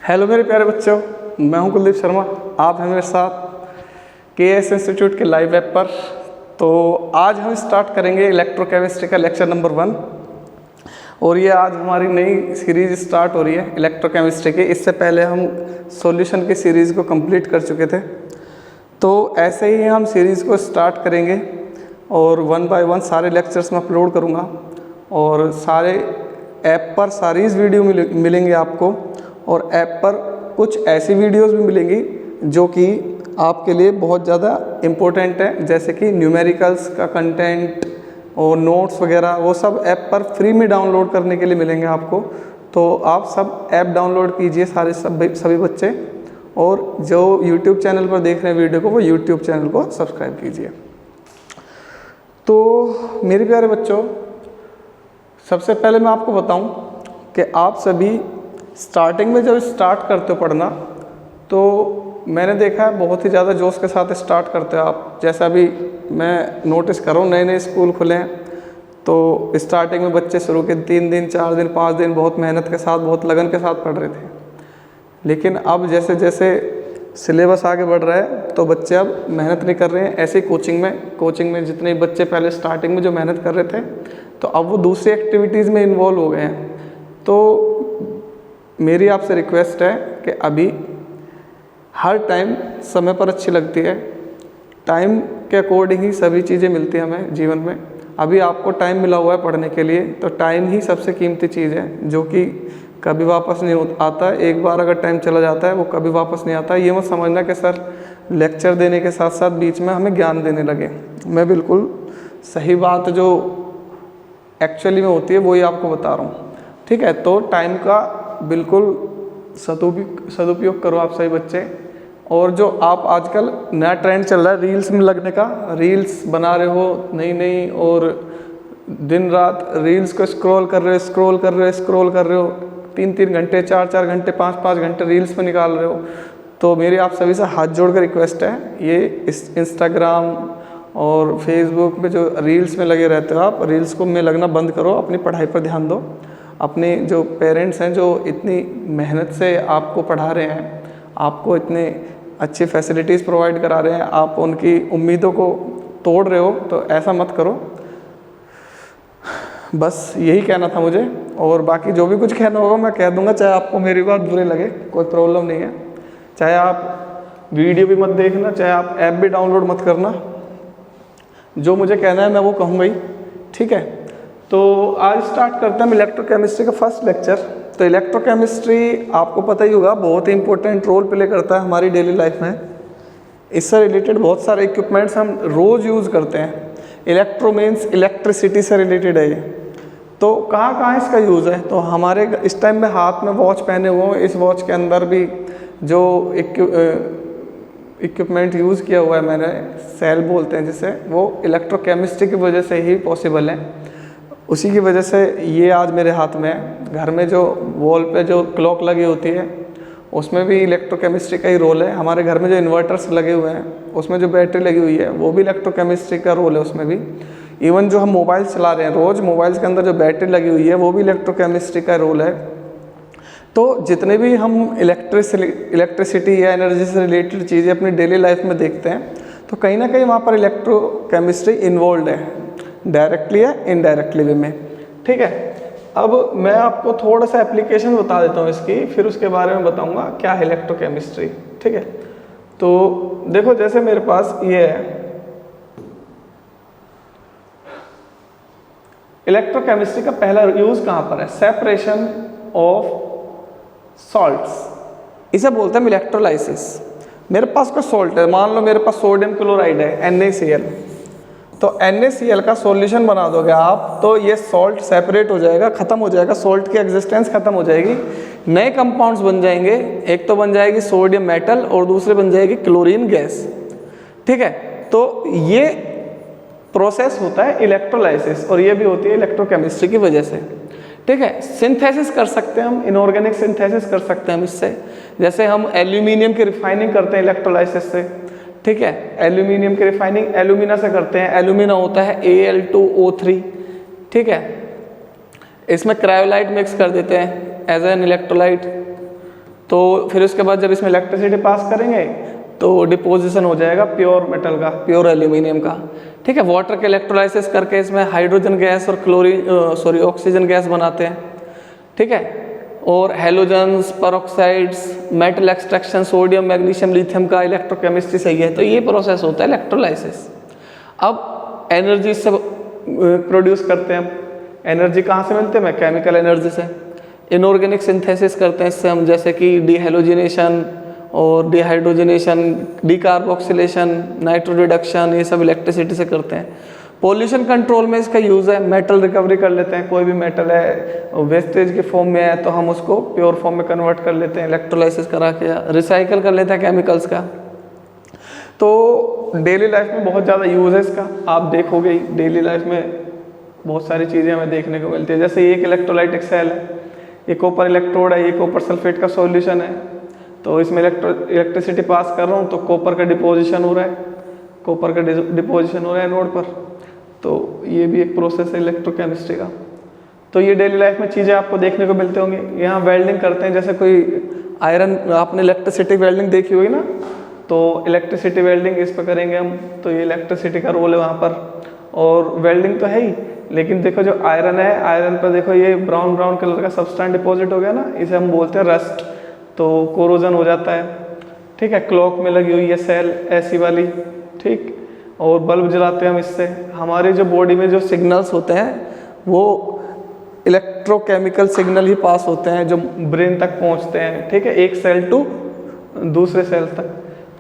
Hello मेरे प्यारे बच्चों, मैं हूं कुलदीप शर्मा। आप हैं मेरे साथ केएस इंस्टीट्यूट के लाइव ऐप पर। तो आज हम स्टार्ट करेंगे इलेक्ट्रोकेमिस्ट्री का लेक्चर नंबर 1 और ये आज हमारी नई सीरीज़ स्टार्ट हो रही है इलेक्ट्रोकेमिस्ट्री की। इससे पहले हम सॉल्यूशन की सीरीज़ को कंप्लीट कर चुके थे। तो ऐसे ही हम सीरीज़ को स्टार्ट करेंगे और 1 बाय 1 सारे लेक्चर्स में अपलोड करूँगा और सारे ऐप पर सारी वीडियो मिलेंगे आपको। और ऐप पर कुछ ऐसी वीडियोस भी मिलेंगी जो कि आपके लिए बहुत ज़्यादा इम्पोर्टेंट है, जैसे कि न्यूमेरिकल्स का कंटेंट और नोट्स वगैरह, वो सब ऐप पर फ्री में डाउनलोड करने के लिए मिलेंगे आपको। तो आप सब ऐप डाउनलोड कीजिए सभी बच्चे, और जो यूट्यूब चैनल पर देख रहे हैं वीडियो को, वो यूट्यूब चैनल को सब्सक्राइब कीजिए। तो मेरे प्यारे बच्चों, सबसे पहले मैं आपको बताऊं कि आप सभी स्टार्टिंग में जब स्टार्ट करते हो पढ़ना, तो मैंने देखा है बहुत ही ज़्यादा जोश के साथ स्टार्ट करते हो आप। जैसा भी मैं नोटिस कर रहा हूँ, नए नए स्कूल खुले हैं तो स्टार्टिंग में बच्चे शुरू के 3 दिन 4 दिन 5 दिन बहुत मेहनत के साथ, बहुत लगन के साथ पढ़ रहे थे। लेकिन अब जैसे जैसे सिलेबस आगे बढ़ रहा है तो बच्चे अब मेहनत नहीं कर रहे हैं। ऐसे कोचिंग में जितने बच्चे पहले स्टार्टिंग में जो मेहनत कर रहे थे, तो अब वो दूसरी एक्टिविटीज़ में इन्वॉल्व हो गए हैं। तो मेरी आपसे रिक्वेस्ट है कि अभी हर टाइम समय पर अच्छी लगती है, टाइम के अकॉर्डिंग ही सभी चीज़ें मिलती हैं हमें जीवन में। अभी आपको टाइम मिला हुआ है पढ़ने के लिए, तो टाइम ही सबसे कीमती चीज़ है जो कि कभी वापस नहीं आता। एक बार अगर टाइम चला जाता है वो कभी वापस नहीं आता। ये मत समझना कि सर लेक्चर देने के साथ साथ बीच में हमें ज्ञान देने लगे। मैं बिल्कुल सही बात जो एक्चुअली में होती है वही आपको बता रहा हूँ, ठीक है। तो टाइम का बिल्कुल सदुपयोग करो आप सभी बच्चे। और जो आप आजकल नया ट्रेंड चल रहा है रील्स में लगने का, रील्स बना रहे हो नई और दिन रात रील्स को स्क्रॉल कर रहे हो 3-3 घंटे 4-4 घंटे 5-5 घंटे रील्स में निकाल रहे हो। तो मेरी आप सभी से हाथ जोड़कर रिक्वेस्ट है, ये इंस्टाग्राम और फेसबुक पे जो रील्स में लगे रहते हो आप, रील्स को में लगना बंद करो, अपनी पढ़ाई पर ध्यान दो। अपने जो पेरेंट्स हैं जो इतनी मेहनत से आपको पढ़ा रहे हैं, आपको इतने अच्छी फैसिलिटीज़ प्रोवाइड करा रहे हैं, आप उनकी उम्मीदों को तोड़ रहे हो, तो ऐसा मत करो। बस यही कहना था मुझे, और बाकी जो भी कुछ कहना होगा मैं कह दूंगा, चाहे आपको मेरी बात बुरी लगे, कोई प्रॉब्लम नहीं है। चाहे आप वीडियो भी मत देखना, चाहे आप ऐप भी डाउनलोड मत करना, जो मुझे कहना है मैं वो कहूँगा ही, ठीक है। तो आज स्टार्ट करते हैं इलेक्ट्रोकेमिस्ट्री का फर्स्ट लेक्चर। तो इलेक्ट्रोकेमिस्ट्री आपको पता ही होगा बहुत ही इंपॉर्टेंट रोल प्ले करता है हमारी डेली लाइफ में। इससे रिलेटेड बहुत सारे इक्विपमेंट्स हम रोज़ यूज़ करते हैं। इलेक्ट्रो मीन्स इलेक्ट्रिसिटी से रिलेटेड है ये। तो कहाँ इसका यूज़ है, तो हमारे इस टाइम में हाथ में वॉच पहने हुए हैं, इस वॉच के अंदर भी जो इक्विपमेंट यूज़ किया हुआ है मैंने, सेल बोलते हैं जिसे, वो इलेक्ट्रोकेमिस्ट्री की वजह से ही पॉसिबल है। उसी की वजह से ये आज मेरे हाथ में है। घर में जो वॉल पे जो क्लॉक लगी होती है उसमें भी इलेक्ट्रोकेमिस्ट्री का ही रोल है। हमारे घर में जो इन्वर्टर्स लगे हुए हैं उसमें जो बैटरी लगी हुई है वो भी इलेक्ट्रोकेमिस्ट्री का रोल है उसमें भी। इवन जो हम मोबाइल चला रहे हैं रोज़, मोबाइल्स के अंदर जो बैटरी लगी हुई है वो भी इलेक्ट्रोकेमिस्ट्री का रोल है। तो जितने भी हम इलेक्ट्रिसिटी या एनर्जी से रिलेटेड चीज़ें अपनी डेली लाइफ में देखते हैं, तो कहीं ना कहीं वहाँ पर इलेक्ट्रोकेमिस्ट्री इन्वॉल्व है, डायरेक्टली या इनडायरेक्टली वे में, ठीक है। अब मैं आपको थोड़ा सा एप्लीकेशन बता देता हूँ इसकी, फिर उसके बारे में बताऊँगा क्या है इलेक्ट्रोकेमिस्ट्री, ठीक है। तो देखो, जैसे मेरे पास ये है इलेक्ट्रोकेमिस्ट्री का पहला यूज़ कहाँ पर है, सेपरेशन ऑफ सॉल्ट्स, इसे बोलते हैं इलेक्ट्रोलाइसिस। मेरे पास कोई सॉल्ट है, मान लो मेरे पास सोडियम क्लोराइड है NaCl, तो NaCl का सॉल्यूशन बना दोगे आप तो ये सॉल्ट सेपरेट हो जाएगा, ख़त्म हो जाएगा, सॉल्ट की एग्जिस्टेंस ख़त्म हो जाएगी, नए कंपाउंड्स बन जाएंगे। एक तो बन जाएगी सोडियम मेटल और दूसरे बन जाएगी क्लोरीन गैस, ठीक है। तो ये प्रोसेस होता है इलेक्ट्रोलाइसिस, और ये भी होती है इलेक्ट्रोकेमिस्ट्री की वजह से, ठीक है। सिंथेसिस कर सकते हैं हम, इनऑर्गेनिक सिंथेसिस कर सकते हैं हम इससे। जैसे हम एल्यूमिनियम की रिफाइनिंग करते हैं इलेक्ट्रोलाइसिस से, ठीक है। एल्यूमिनियम की रिफाइनिंग एल्यूमिना से करते हैं, एल्यूमिना होता है Al2O3, ठीक है। इसमें क्रायोलाइट मिक्स कर देते हैं एज एन इलेक्ट्रोलाइट, तो फिर उसके बाद जब इसमें इलेक्ट्रिसिटी पास करेंगे तो डिपोजिशन हो जाएगा प्योर मेटल का, प्योर एल्यूमिनियम का। ठीक है, वाटर के इलेक्ट्रोलाइसिस करके इसमें हाइड्रोजन गैस और ऑक्सीजन गैस बनाते हैं। ठीक है, और halogens, peroxides, metal extraction, sodium, magnesium, lithium का इलेक्ट्रोकेमिस्ट्री सही है। तो ये प्रोसेस होता है इलेक्ट्रोलाइसिस। अब एनर्जी से प्रोड्यूस करते हैं। एनर्जी कहाँ से मिलते हैं? केमिकल एनर्जी से। इनऑर्गेनिक सिंथेसिस करते हैं इससे हम, जैसे कि डीहेलोजिनेशन और डिहाइड्रोजनेशन, डीकार्बोक्सिलेशन, नाइट्रो रिडक्शन, ये सब इलेक्ट्रिसिटी से करते हैं। पोल्यूशन कंट्रोल में इसका यूज़ है। मेटल रिकवरी कर लेते हैं, कोई भी मेटल है वेस्टेज के फॉर्म में है तो हम उसको प्योर फॉर्म में कन्वर्ट कर लेते हैं इलेक्ट्रोलाइसिस करा के, रिसाइकल कर लेते हैं केमिकल्स का। तो डेली लाइफ में बहुत ज़्यादा यूज़ है इसका। आप देखोगे ही डेली लाइफ में बहुत सारी चीज़ें हमें देखने को मिलती है। जैसे ये एक इलेक्ट्रोलाइटिक सेल है, ये कॉपर इलेक्ट्रोड है, ये कॉपर सल्फेट का सॉल्यूशन है। तो इसमें इलेक्ट्रिसिटी पास कर रहा हूँ तो कॉपर का डिपोजिशन हो रहा है, कॉपर का डिपोजिशन हो रहा है नोड पर। तो ये भी एक प्रोसेस है इलेक्ट्रोकेमिस्ट्री का। तो ये डेली लाइफ में चीज़ें आपको देखने को मिलते होंगे। यहाँ वेल्डिंग करते हैं, जैसे कोई आयरन, आपने इलेक्ट्रिसिटी वेल्डिंग देखी होगी ना, तो इलेक्ट्रिसिटी वेल्डिंग इस पर करेंगे हम, तो ये इलेक्ट्रिसिटी का रोल है वहाँ पर। और वेल्डिंग तो है ही, लेकिन देखो जो आयरन है, आयरन पर देखो ये ब्राउन ब्राउन कलर का सब्सटेंस डिपॉजिट हो गया ना, इसे हम बोलते हैं रस्ट। तो कोरोजन हो जाता है। ठीक है, क्लॉक में लगी हुई है सेल ऐसी वाली। ठीक, और बल्ब जलाते हैं हम इससे। हमारे जो बॉडी में जो सिग्नल्स होते हैं वो इलेक्ट्रोकेमिकल सिग्नल ही पास होते हैं जो ब्रेन तक पहुंचते हैं। ठीक है, एक सेल टू दूसरे सेल तक।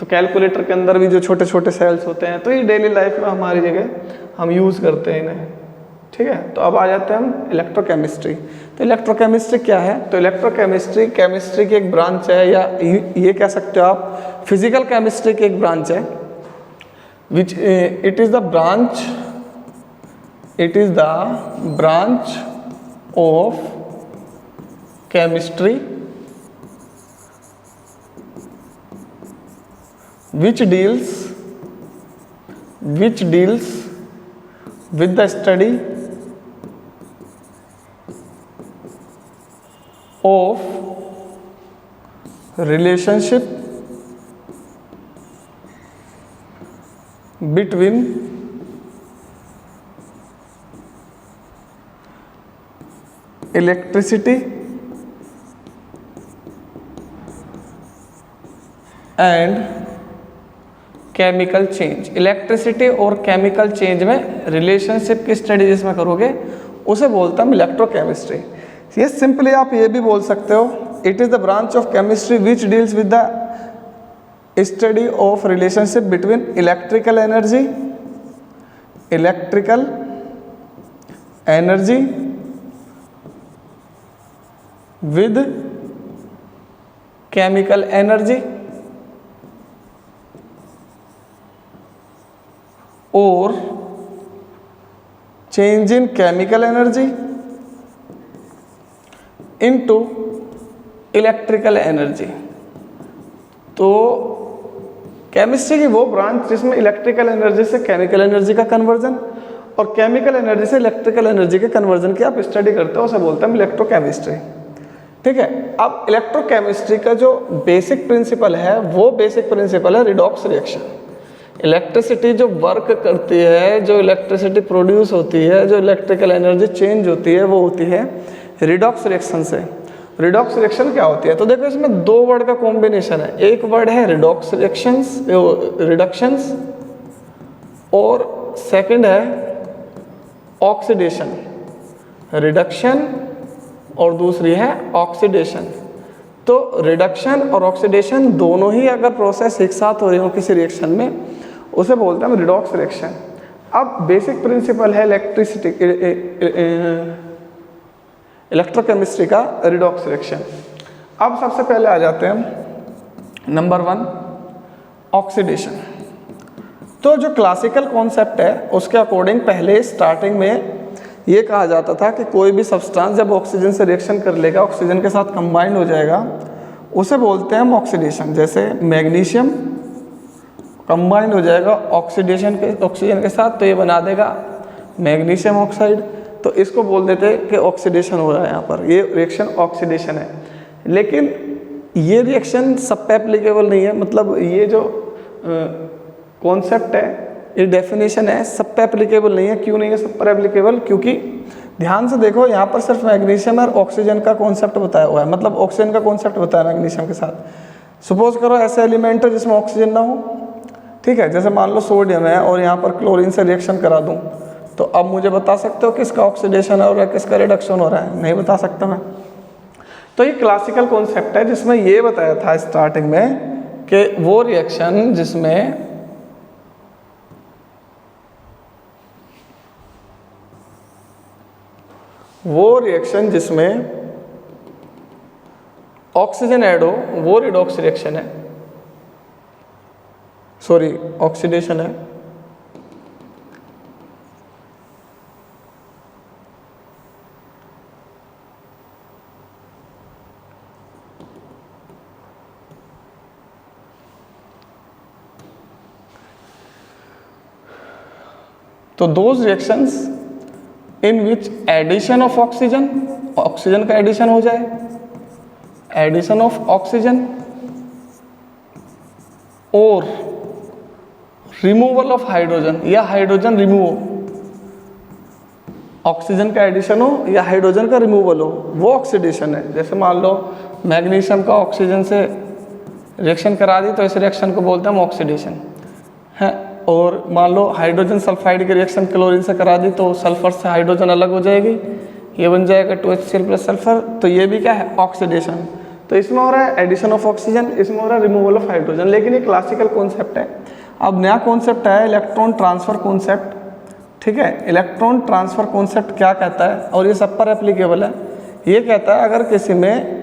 तो कैलकुलेटर के अंदर भी जो छोटे छोटे सेल्स होते हैं, तो ये डेली लाइफ में हमारी जगह हम यूज़ करते हैं इन्हें। ठीक है, तो अब आ जाते हैं हम इलेक्ट्रोकेमिस्ट्री। तो इलेक्ट्रोकेमिस्ट्री क्या है? तो इलेक्ट्रोकेमिस्ट्री केमिस्ट्री की एक ब्रांच है, या ये कह सकते हो आप फिजिकल केमिस्ट्री की एक ब्रांच है, which it is the branch of chemistry which deals with the study of relationship between electricity and chemical change. Electricity और केमिकल चेंज में रिलेशनशिप की स्टडी जिसमें करोगे उसे बोलता हम इलेक्ट्रोकेमिस्ट्री। ये सिंपली आप ये भी बोल सकते हो, it is the branch of chemistry which deals with the study of relationship between electrical energy with chemical energy और change in chemical energy into electrical energy. तो केमिस्ट्री की वो ब्रांच जिसमें इलेक्ट्रिकल एनर्जी से केमिकल एनर्जी का conversion और chemical energy से electrical energy के कन्वर्जन की आप स्टडी करते हो, उसे बोलते हैं इलेक्ट्रोकेमिस्ट्री। ठीक है, अब इलेक्ट्रोकेमिस्ट्री का जो बेसिक प्रिंसिपल है वो बेसिक प्रिंसिपल है रिडॉक्स रिएक्शन। इलेक्ट्रिसिटी जो वर्क करती है, जो इलेक्ट्रिसिटी प्रोड्यूस होती है, जो इलेक्ट्रिकल एनर्जी चेंज होती है, वो होती है रिडॉक्स रिएक्शन से। रिडॉक्स रिएक्शन क्या होती है? तो देखो इसमें दो वर्ड का कॉम्बिनेशन है। एक वर्ड है रिडॉक्स रिडक्शंस और सेकंड है ऑक्सीडेशन। रिडक्शन और दूसरी है ऑक्सीडेशन। तो रिडक्शन और ऑक्सीडेशन दोनों ही अगर प्रोसेस एक साथ हो रही हो किसी रिएक्शन में, उसे बोलते हैं रिडॉक्स रिएक्शन। अब बेसिक प्रिंसिपल है इलेक्ट्रोकेमिस्ट्री का रिडॉक्स रिएक्शन। अब सबसे पहले आ जाते हैं नंबर 1 ऑक्सीडेशन। तो जो क्लासिकल कॉन्सेप्ट है उसके अकॉर्डिंग पहले स्टार्टिंग में ये कहा जाता था कि कोई भी सब्सटेंस जब ऑक्सीजन से रिएक्शन कर लेगा, ऑक्सीजन के साथ कंबाइंड हो जाएगा, उसे बोलते हैं हम ऑक्सीडेशन। जैसे मैग्नीशियम कंबाइंड हो जाएगा ऑक्सीजन के साथ, तो ये बना देगा मैग्नीशियम ऑक्साइड। तो इसको बोल देते हैं कि ऑक्सीडेशन हो रहा है यहाँ पर, ये रिएक्शन ऑक्सीडेशन है। लेकिन ये रिएक्शन सब पे एप्लीकेबल नहीं है, मतलब ये जो कॉन्सेप्ट है, ये डेफिनेशन है, सब पे एप्लीकेबल नहीं है। क्यों नहीं है सब पर एप्लीकेबल? क्योंकि ध्यान से देखो, यहाँ पर सिर्फ मैग्नीशियम और ऑक्सीजन का कॉन्सेप्ट बताया हुआ है, मतलब ऑक्सीजन का कॉन्सेप्ट बताया मैग्नीशियम के साथ। सपोज करो ऐसे एलिमेंट है जिसमें ऑक्सीजन ना हो, ठीक है, जैसे मान लो सोडियम है और यहाँ पर क्लोरीन से रिएक्शन करा दूँ, तो अब मुझे बता सकते हो किसका ऑक्सीडेशन हो रहा है, किसका रिडक्शन हो रहा है? नहीं बता सकता मैं। तो ये क्लासिकल कॉन्सेप्ट है जिसमें ये बताया था स्टार्टिंग में कि वो रिएक्शन जिसमें ऑक्सीजन ऐड हो वो रिडॉक्स रिएक्शन है, सॉरी ऑक्सीडेशन है। तो those reactions in which edition of oxygen, oxygen का एडिशन हो जाए, एडिशन ऑफ ऑक्सीजन और रिमूवल ऑफ हाइड्रोजन, या हाइड्रोजन रिमूव हो, ऑक्सीजन का एडिशन हो या हाइड्रोजन का रिमूवल हो, वो ऑक्सीडेशन है। जैसे मान लो मैग्नीशियम का ऑक्सीजन से रिएक्शन करा दी तो इस रिएक्शन को बोलते हैं हम ऑक्सीडेशन है। और मान लो हाइड्रोजन सल्फाइड की रिएक्शन क्लोरीन से करा दी तो सल्फर से हाइड्रोजन अलग हो जाएगी, ये बन जाएगा 2HCl प्लस सल्फर, तो ये भी क्या है? ऑक्सीडेशन। तो इसमें हो रहा है एडिशन ऑफ ऑक्सीजन, इसमें हो रहा है रिमूवल ऑफ हाइड्रोजन। लेकिन ये क्लासिकल कॉन्सेप्ट है। अब नया कॉन्सेप्ट है इलेक्ट्रॉन ट्रांसफर कॉन्सेप्ट, ठीक है। इलेक्ट्रॉन ट्रांसफर कॉन्सेप्ट क्या कहता है, और ये सब पर एप्लीकेबल है। ये कहता है अगर किसी में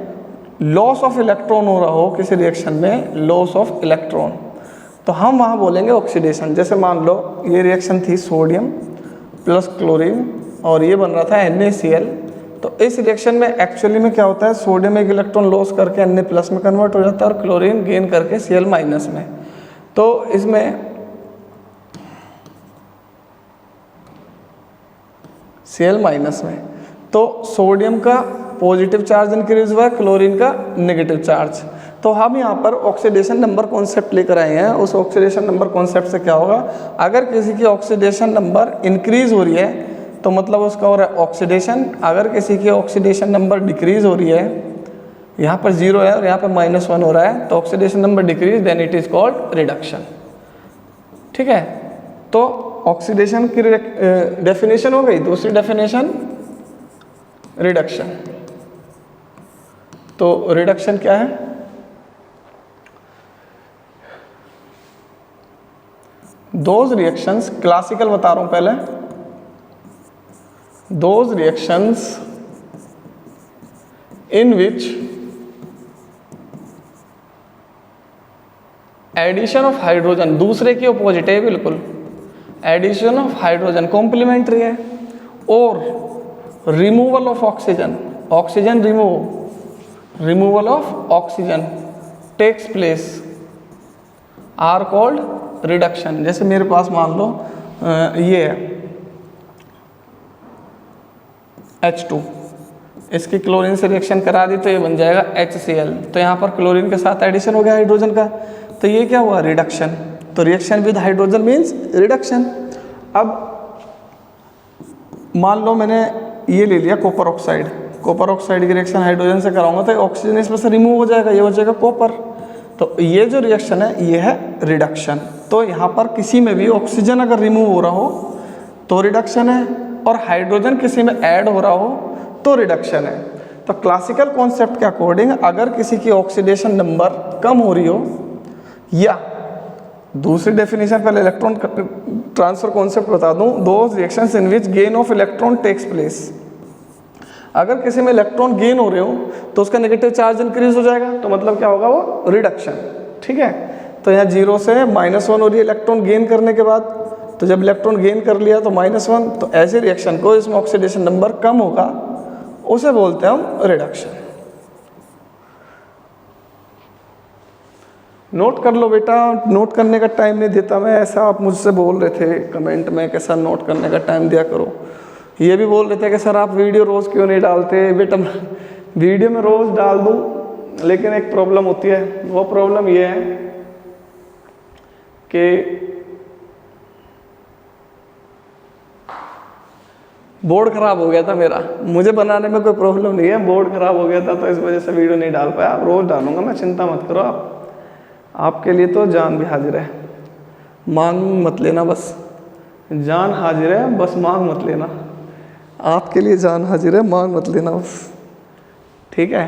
लॉस ऑफ इलेक्ट्रॉन हो रहा हो, किसी रिएक्शन में लॉस ऑफ इलेक्ट्रॉन, तो हम वहाँ बोलेंगे ऑक्सीडेशन। जैसे मान लो ये रिएक्शन थी सोडियम प्लस क्लोरीन और ये बन रहा था NaCl, तो इस रिएक्शन में एक्चुअली में क्या होता है, सोडियम एक इलेक्ट्रॉन लॉस करके Na प्लस में कन्वर्ट हो जाता है और क्लोरीन गेन करके Cl माइनस में। तो इसमें Cl माइनस में, तो सोडियम का पॉजिटिव चार्ज इंक्रीज हुआ है, क्लोरीन का नेगेटिव चार्ज। तो हम यहाँ पर ऑक्सीडेशन नंबर कॉन्सेप्ट लेकर आए हैं। उस ऑक्सीडेशन नंबर कॉन्सेप्ट से क्या होगा, अगर किसी की ऑक्सीडेशन नंबर इंक्रीज हो रही है तो मतलब उसका हो रहा है ऑक्सीडेशन, अगर किसी की ऑक्सीडेशन नंबर डिक्रीज हो रही है, यहाँ पर 0 है और यहाँ पर -1 हो रहा है, तो oxidation number decrease, then it is called reduction, ठीक है। तो ऑक्सीडेशन की डेफिनेशन हो गई। दूसरी डेफिनेशन रिडक्शन। तो रिडक्शन क्या है, दोज रिएक्शंस, क्लासिकल बता रहा हूं पहले, those reactions in which edition of hydrogen, दूसरे की अपोजिट है बिल्कुल, एडिशन ऑफ हाइड्रोजन कॉम्प्लीमेंट्री है, और removal of oxygen, oxygen removal of oxygen takes place are called reduction. जैसे मेरे पास मान लो ये है H2, इसकी क्लोरीन से रिएक्शन करा दी तो ये बन जाएगा HCl, तो यहाँ पर क्लोरीन के साथ एडिशन हो गया हाइड्रोजन का, तो ये क्या हुआ, रिडक्शन। तो reaction with hydrogen means reduction. अब मान लो मैंने ये ले लिया कॉपर ऑक्साइड, कॉपर ऑक्साइड की रिएक्शन हाइड्रोजन से कराऊंगा तो ऑक्सीजन इसमें से रिमूव हो जाएगा, ये हो जाएगा कॉपर। तो ये जो रिएक्शन है ये है रिडक्शन। तो यहाँ पर किसी में भी ऑक्सीजन अगर रिमूव हो रहा हो तो रिडक्शन है, और हाइड्रोजन किसी में ऐड हो रहा हो तो रिडक्शन है। तो क्लासिकल कॉन्सेप्ट के अकॉर्डिंग अगर किसी की ऑक्सीडेशन नंबर कम हो रही हो, या दूसरी डेफिनेशन पहले इलेक्ट्रॉन ट्रांसफर कॉन्सेप्ट बता दूं, those reactions in which gain of electron takes place, अगर किसी में इलेक्ट्रॉन गेन हो रहे हो तो उसका नेगेटिव चार्ज इंक्रीज हो जाएगा, तो मतलब क्या होगा, वो रिडक्शन, ठीक है। तो यहाँ 0 से -1 हो रही है इलेक्ट्रॉन गेन करने के बाद, तो जब इलेक्ट्रॉन गेन कर लिया तो -1, तो ऐसे रिएक्शन को इसमें ऑक्सीडेशन नंबर कम होगा उसे बोलते हैं हम रिडक्शन। नोट कर लो बेटा, नोट करने का टाइम नहीं देता मैं, ऐसा आप मुझसे बोल रहे थे कमेंट में कि सर नोट करने का टाइम दिया करो। ये भी बोल रहे थे कि सर आप वीडियो रोज़ क्यों नहीं डालते, बेटा वीडियो में रोज़ डाल दूँ, लेकिन एक प्रॉब्लम होती है, वो प्रॉब्लम ये है कि बोर्ड खराब हो गया था मेरा। मुझे बनाने में कोई प्रॉब्लम नहीं है, बोर्ड खराब हो गया था तो इस वजह से वीडियो नहीं डाल पाया। अब रोज डालूंगा मैं, चिंता मत करो आप, आपके लिए तो जान भी हाजिर है, मांग मत लेना, बस जान हाजिर है, बस मांग मत लेना। आपके लिए जान हाजिर है, मांग मत लेना बस, ठीक है।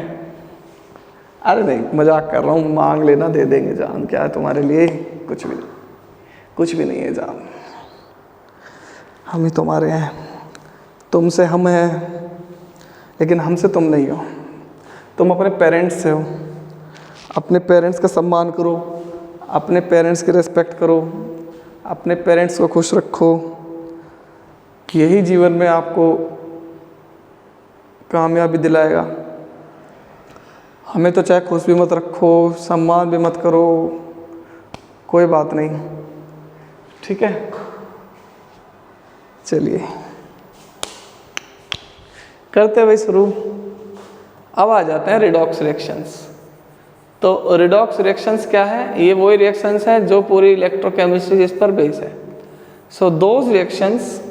अरे नहीं, मजाक कर रहा हूँ, मांग लेना, दे देंगे जान, क्या है तुम्हारे लिए, कुछ भी नहीं, कुछ भी नहीं है जान, हम ही तुम्हारे हैं, तुमसे हम हैं, लेकिन हमसे तुम नहीं हो। तुम अपने पेरेंट्स से हो, अपने पेरेंट्स का सम्मान करो, अपने पेरेंट्स की रिस्पेक्ट करो, अपने पेरेंट्स को खुश रखो, कि यही जीवन में आपको कामयाबी दिलाएगा। हमें तो चाहे खुश भी मत रखो, सम्मान भी मत करो, कोई बात नहीं, ठीक है। चलिए करते हुए शुरू। अब आ जाते हैं रिडॉक्स रिएक्शंस। तो रिडॉक्स रिएक्शंस क्या है? ये वही रिएक्शंस है जो पूरी इलेक्ट्रोकेमिस्ट्री इस पर बेस है। So those reactions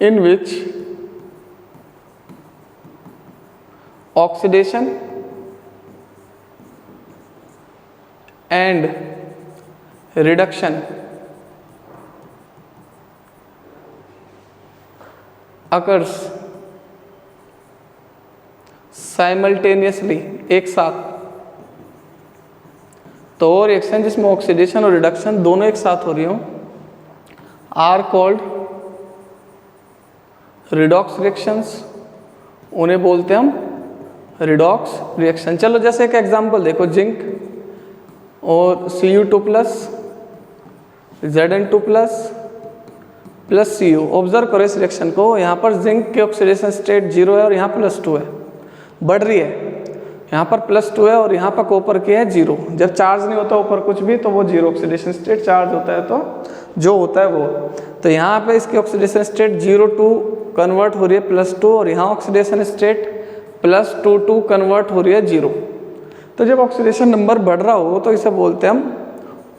in which oxidation and reduction occurs simultaneously, एक साथ। तो रिएक्शन जिसमें ऑक्सीडेशन और रिडक्शन दोनों एक साथ हो रही हो आर कॉल्ड रिडॉक्स रिएक्शंस, उन्हें बोलते हैं हम रिडॉक्स रिएक्शन। चलो जैसे एक एग्जांपल देखो, जिंक और Cu2 plus Zn2 plus Cu। Observe करो इस रिएक्शन को, यहाँ पर जिंक की ऑक्सीडेशन स्टेट 0 है और यहाँ +2 है, बढ़ रही है, यहाँ पर +2 है और यहाँ पर कॉपर की है 0। जब चार्ज नहीं होता ऊपर कुछ भी तो वो 0 ऑक्सीडेशन स्टेट, चार्ज होता है तो जो होता है वो। तो यहाँ पे इसकी ऑक्सीडेशन स्टेट 0 टू कन्वर्ट हो रही है +2 और यहाँ ऑक्सीडेशन स्टेट +2 टू कन्वर्ट हो रही है 0। तो जब ऑक्सीडेशन नंबर बढ़ रहा हो तो इसे बोलते हैं हम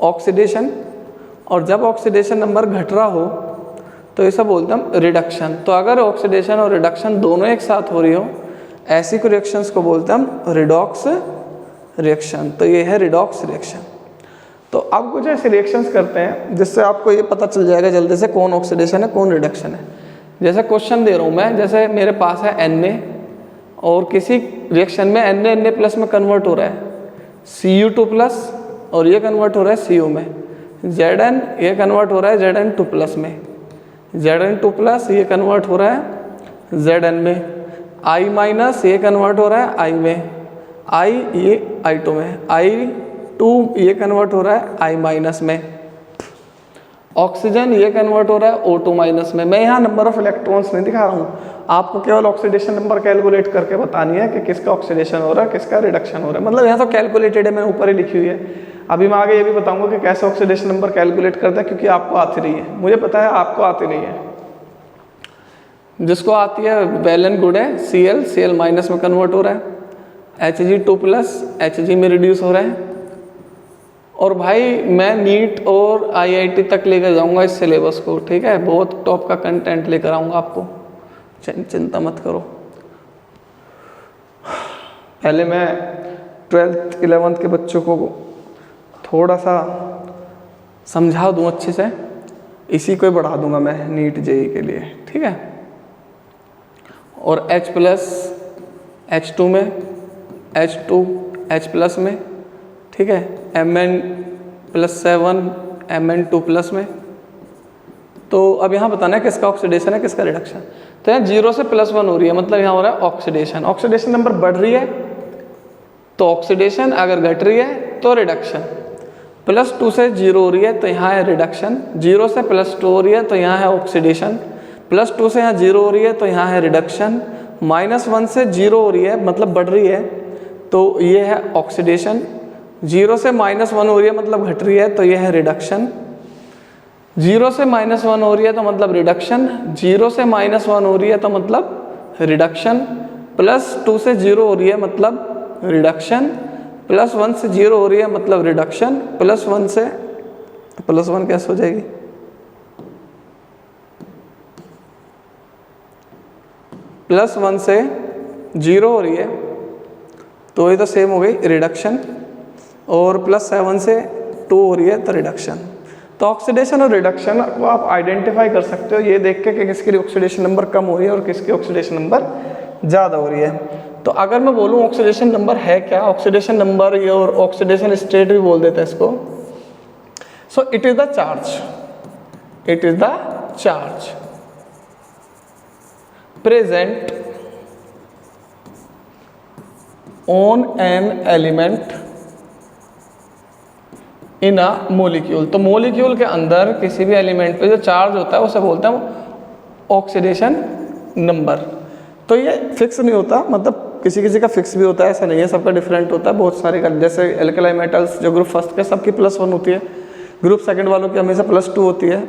ऑक्सीडेशन, और जब ऑक्सीडेशन नंबर घट रहा हो तो इसे बोलते हैं हम रिडक्शन। तो अगर ऑक्सीडेशन और रिडक्शन दोनों एक साथ हो रही हो, ऐसी को रिएक्शंस को बोलते हैं हम रिडॉक्स रिएक्शन। तो ये है रिडॉक्स रिएक्शन। तो अब कुछ ऐसे रिएक्शंस करते हैं जिससे आपको ये पता चल जाएगा जल्दी से कौन ऑक्सीडेशन है कौन रिडक्शन है। जैसे क्वेश्चन दे रहा हूँ मैं, जैसे मेरे पास है Na और किसी रिएक्शन में Na में कन्वर्ट हो रहा है Cu2 प्लस और ये कन्वर्ट हो रहा है Cu में, Zn ये कन्वर्ट हो रहा है Zn2 में, Zn2 प्लस ये कन्वर्ट हो रहा है Zn में, I माइनस ये कन्वर्ट हो रहा है I में, I ये I2 में, I2 ये कन्वर्ट हो रहा है I माइनस में, ऑक्सीजन ये कन्वर्ट हो रहा है O2 माइनस में। मैं यहाँ नंबर ऑफ इलेक्ट्रॉन्स नहीं दिखा रहा हूँ, आपको केवल ऑक्सीडेशन नंबर कैलकुलेट करके बतानी है कि किसका ऑक्सीडेशन हो रहा है किसका रिडक्शन हो रहा है। मतलब यहाँ तो कैलकुलेटेड है, मैंने ऊपर ही लिखी हुई है। अभी मैं आगे ये भी बताऊंगा कि कैसे ऑक्सीडेशन नंबर कैलकुलेट करते हैं, क्योंकि आपको आती नहीं है, मुझे पता है आपको आती नहीं है। जिसको आती है वेल एंड गुड है, Cl माइनस में कन्वर्ट हो रहा है, Hg2 प्लस Hg में रिड्यूस हो रहा है। और भाई मैं नीट और IIT तक लेकर जाऊंगा इस सिलेबस को, ठीक है, बहुत टॉप का कंटेंट लेकर आऊँगा आपको, चिंता मत करो। पहले मैं 12th 11th के बच्चों को थोड़ा सा समझा दूँ अच्छे से, इसी को ही बढ़ा दूंगा मैं नीट JEE के लिए, ठीक है। और H प्लस H2 में, H2 H प्लस में, ठीक है, Mn+7 Mn2 प्लस में। तो अब यहाँ बताना है किसका ऑक्सीडेशन है किसका रिडक्शन। तो यहाँ 0 से +1 हो रही है, मतलब यहाँ हो रहा है ऑक्सीडेशन। ऑक्सीडेशन नंबर बढ़ रही है तो ऑक्सीडेशन, अगर घट रही है तो रिडक्शन। +2 से 0 हो रही है तो यहाँ है रिडक्शन, 0 से +2 हो रही है तो यहाँ है ऑक्सीडेशन, +2 से यहाँ 0 हो रही है तो यहाँ है रिडक्शन, -1 से 0 हो रही है मतलब बढ़ रही है तो ये है ऑक्सीडेशन, 0 से -1 हो रही है मतलब घट रही है तो ये है रिडक्शन, 0 से -1 हो रही है तो मतलब रिडक्शन, 0 से -1 हो रही है तो मतलब रिडक्शन, +2 से 0 हो रही है मतलब रिडक्शन, +1 से 0 हो रही है मतलब रिडक्शन, +1 से +1 कैसे हो जाएगी, +1 से 0 हो रही है तो ये तो सेम हो गई रिडक्शन, और +7 से 2 हो रही है तो रिडक्शन। तो ऑक्सीडेशन और रिडक्शन को आप आइडेंटिफाई कर सकते हो ये देख के कि किसकी ऑक्सीडेशन नंबर कम हो रही है और किसकी ऑक्सीडेशन नंबर ज़्यादा हो रही है। तो अगर मैं बोलूँ ऑक्सीडेशन नंबर है क्या, ऑक्सीडेशन नंबर या और ऑक्सीडेशन स्टेट भी बोल देते हैं इसको। So it is the charge, it is the charge present on an element in a molecule. तो मोलिक्यूल के अंदर किसी भी एलिमेंट पे जो चार्ज होता है उसे बोलते हैं ऑक्सीडेशन नंबर। तो ये फिक्स नहीं होता, मतलब किसी किसी का फिक्स भी होता है, ऐसा नहीं है, सबका डिफरेंट होता है। बहुत सारे का जैसे एल्कलाई मेटल्स जो ग्रुप फर्स्ट के सबकी +1 होती है, ग्रुप सेकंड वालों की हमेशा +2 होती है।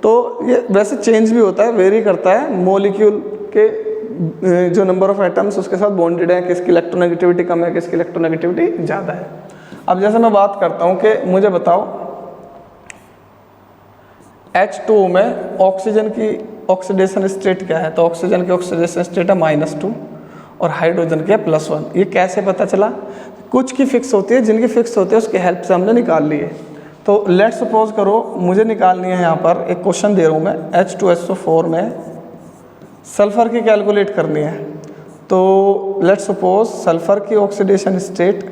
तो ये वैसे चेंज भी होता है, वेरी करता है मोलिक्यूल के जो नंबर ऑफ एटम्स उसके साथ बॉन्डेड है, किसकी इलेक्ट्रोनेगेटिविटी कम है, किसकी इलेक्ट्रोनेगेटिविटी ज़्यादा है। अब जैसे मैं बात करता हूँ कि मुझे बताओ H2O में ऑक्सीजन की ऑक्सीडेशन स्टेट क्या है, तो ऑक्सीजन की ऑक्सीडेशन स्टेट है -2 और हाइड्रोजन की है +1। ये कैसे पता चला, कुछ की फिक्स होती है, जिनकी फिक्स होती है उसकी हेल्प से हमने निकाल ली है। तो लेट सपोज करो मुझे निकालनी है, यहाँ पर एक क्वेश्चन दे रहा हूँ मैं, H2SO4 में सल्फ़र की कैलकुलेट करनी है। तो लेट सपोज सल्फ़र की ऑक्सीडेशन स्टेट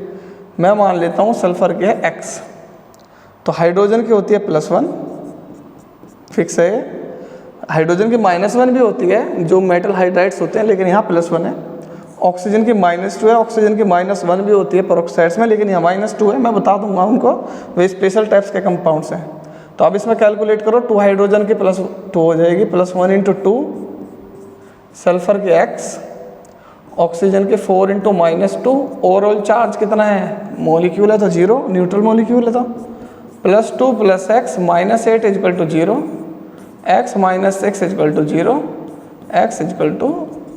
मैं मान लेता हूँ सल्फ़र की है X, तो हाइड्रोजन की होती है +1 फिक्स है, हाइड्रोजन की -1 भी होती है जो मेटल हाइड्राइड्स होते हैं, लेकिन यहाँ +1 है। ऑक्सीजन की -2 है, ऑक्सीजन की -1 भी होती है पेरोक्साइड्स में, लेकिन यहाँ -2 है। मैं बता दूंगा उनको, वे स्पेशल टाइप्स के कंपाउंड्स हैं। तो अब इसमें कैलकुलेट करो, 2 हाइड्रोजन की +2 हो जाएगी, +1 × 2 सल्फ़र की X, ऑक्सीजन के 4 × -2। ओवरऑल चार्ज कितना है, मोलिक्यूल है तो 0, न्यूट्रल मोलिक्यूल है तो +2 + x -8 = 0, x - 6 = 0, x =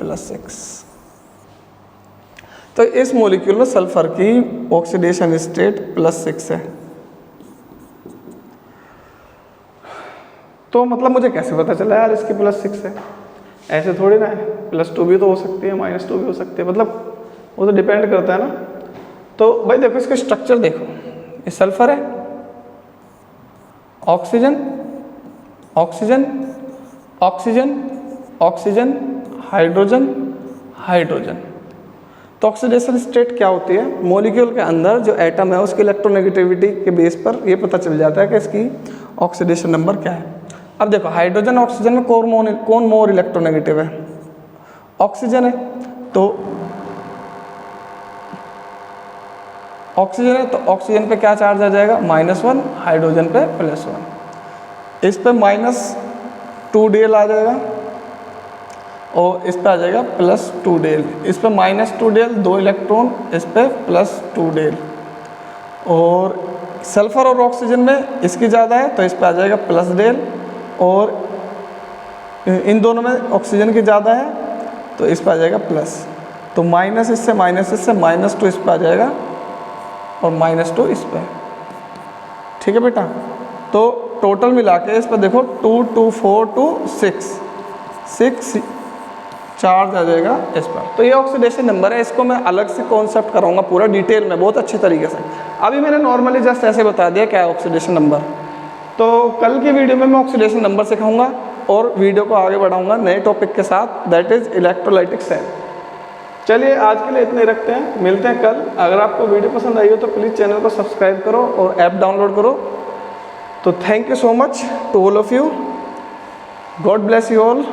+6। तो इस मोलिक्यूल में सल्फर की ऑक्सीडेशन स्टेट +6 है। तो मतलब मुझे कैसे पता चला यार इसकी +6 है, ऐसे थोड़ी ना है, +2 भी तो हो सकती है, -2 भी हो सकती है, मतलब वो तो डिपेंड करता है ना। तो भाई देखो इसका स्ट्रक्चर देखो, ये सल्फर है, oxygen oxygen oxygen oxygen hydrogen hydrogen. तो ऑक्सीडेशन स्टेट क्या होती है, मोलिक्यूल के अंदर जो एटम है उसकी इलेक्ट्रोनेगेटिविटी के बेस पर ये पता चल जाता है कि इसकी ऑक्सीडेशन नंबर क्या है। अब देखो हाइड्रोजन ऑक्सीजन में कौन मोर इलेक्ट्रोनेगेटिव है, ऑक्सीजन है। तो ऑक्सीजन है तो ऑक्सीजन पे क्या चार्ज आ जाएगा, -1, हाइड्रोजन पे +1। इस पे -2 आ जाएगा और इस पे आ जाएगा +2, इस पे -2, 2 इलेक्ट्रॉन, इस पे +2। और सल्फर और ऑक्सीजन में इसकी ज़्यादा है तो इस पे आ जाएगा +, और इन दोनों में ऑक्सीजन की ज़्यादा है तो इस पे आ जाएगा +। तो -, इससे -2 इस पे आ जाएगा और -2 इस पे। ठीक है बेटा, तो टोटल मिला के इस पर देखो 2, 2, 4, 2, 6 चार्ज आ जाएगा इस पर। तो ये ऑक्सीडेशन नंबर है, इसको मैं अलग से कॉन्सेप्ट कराऊंगा पूरा डिटेल में बहुत अच्छे तरीके से। अभी मैंने नॉर्मली जस्ट ऐसे बता दिया क्या है ऑक्सीडेशन नंबर। तो कल की वीडियो में मैं ऑक्सीडेशन नंबर सिखाऊंगा और वीडियो को आगे बढ़ाऊंगा नए टॉपिक के साथ, दैट इज़ इलेक्ट्रोलाइटिक सेल। चलिए आज के लिए इतने रखते हैं, मिलते हैं कल। अगर आपको वीडियो पसंद आई हो तो प्लीज़ चैनल को सब्सक्राइब करो और ऐप डाउनलोड करो। तो thank you so much to all of you, God bless you all.